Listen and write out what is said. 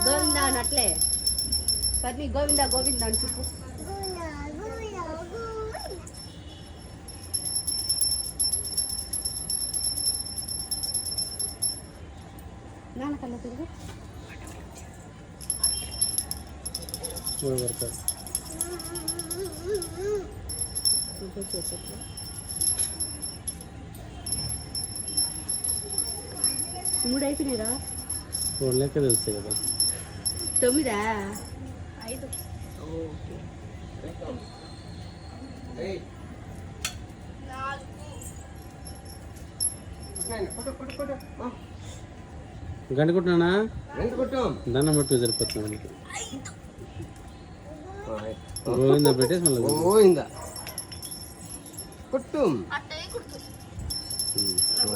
గోవిందా అట్లే పద్మి గోవిందా గోవిందా అని చెప్పు. నాన్న కళ్ళ తిరుగు మూడు అయిపోయినాయిరా. లెక్క తెలుస్తాయి కదా. 9 5 గంట కొట్టినా దండం పెట్టు సరిపోతుంది. గోవిందా పెట్టేసి మళ్ళీ గోవిందా కొట్టు.